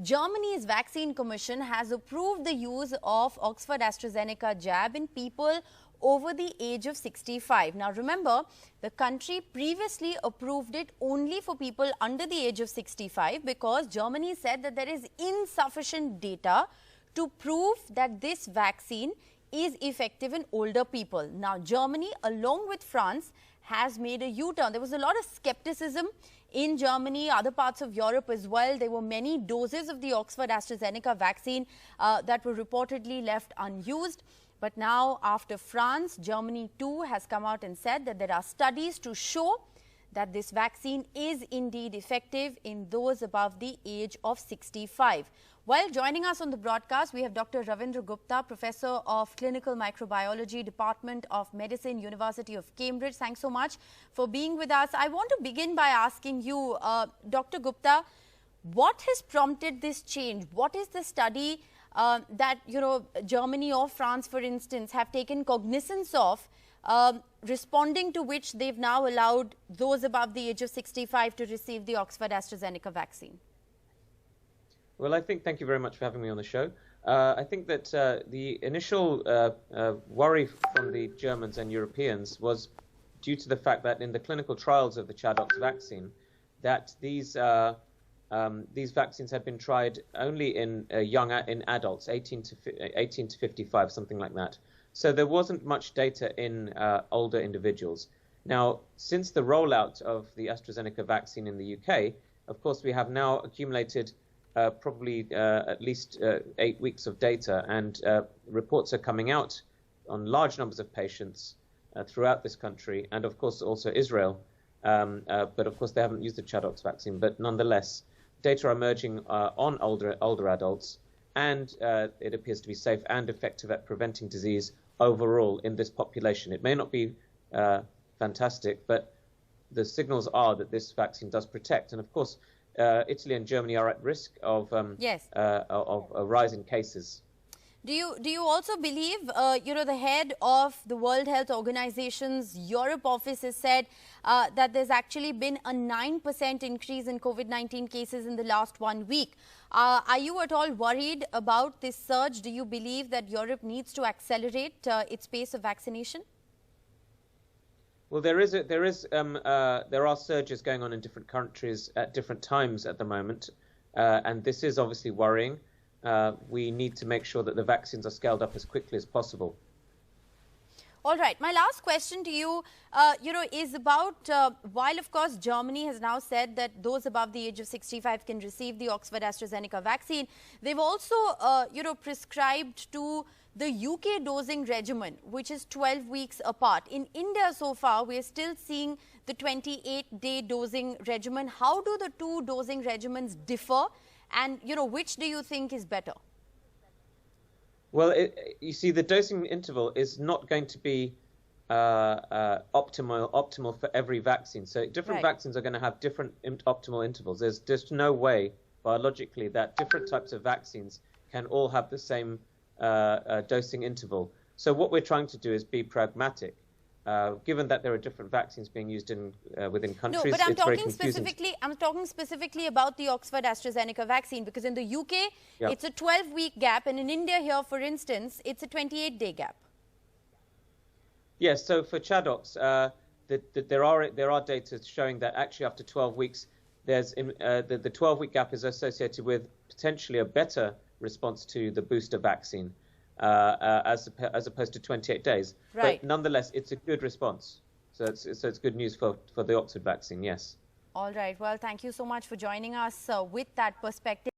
Germany's vaccine commission has approved the use of Oxford AstraZeneca jab in people over the age of 65. Now remember, the country previously approved it only for people under the age of 65 because Germany said that there is insufficient data to prove that this vaccine is effective in older people. Now Germany, along with France, has made a U-turn. There was a lot of skepticism in Germany, other parts of Europe as well. There were many doses of the Oxford AstraZeneca vaccine that were reportedly left unused. But now, after France, Germany too has come out and said that there are studies to show that this vaccine is indeed effective in those above the age of 65. Well, joining us on the broadcast, we have Dr. Ravindra Gupta, Professor of Clinical Microbiology, Department of Medicine, University of Cambridge. Thanks so much for being with us. I want to begin by asking you, Dr. Gupta, what has prompted this change? What is the study that, Germany or France, for instance, have taken cognizance of, responding to which they've now allowed those above the age of 65 to receive the Oxford AstraZeneca vaccine? Well, thank you very much for having me on the show. I think that the initial worry from the Germans and Europeans was due to the fact that in the clinical trials of the ChAdOx vaccine, that these vaccines had been tried only in in adults, 18 to 55, something like that. So there wasn't much data in older individuals. Now, since the rollout of the AstraZeneca vaccine in the UK, of course, we have now accumulated probably at least 8 weeks of data, and reports are coming out on large numbers of patients throughout this country, and of course also Israel. But of course they haven't used the ChAdOx vaccine, but nonetheless, data are emerging on older adults, and it appears to be safe and effective at preventing disease overall in this population. It may not be fantastic, but the signals are that this vaccine does protect. And of course, Italy and Germany are at risk of a rise in cases. Do you also believe, the head of the World Health Organization's Europe office has said that there's actually been a 9% increase in COVID-19 cases in the last 1 week. Are you at all worried about this surge? Do you believe that Europe needs to accelerate its pace of vaccination? Well, there are surges going on in different countries at different times at the moment, and this is obviously worrying. We need to make sure that the vaccines are scaled up as quickly as possible. All right. My last question to you, is about, while of course Germany has now said that those above the age of 65 can receive the Oxford AstraZeneca vaccine, they've also, prescribed to the UK dosing regimen, which is 12 weeks apart. In India so far, we're still seeing the 28-day dosing regimen. How do the two dosing regimens differ? And, which do you think is better? Well, you see, the dosing interval is not going to be optimal for every vaccine. So different vaccines are going to have different optimal intervals. There's just no way biologically that different types of vaccines can all have the same dosing interval. So what we're trying to do is be pragmatic. Given that there are different vaccines being used within countries, no, but I'm talking specifically about the Oxford AstraZeneca vaccine, because in the UK, it's a 12-week gap, and in India here, for instance, it's a 28-day gap. Yes, so for ChAdOx, there are data showing that actually after 12 weeks, the 12-week gap is associated with potentially a better response to the booster vaccine. As opposed to 28 days. Right. But nonetheless, it's a good response. So it's good news for the Oxford vaccine, yes. All right. Well, thank you so much for joining us with that perspective.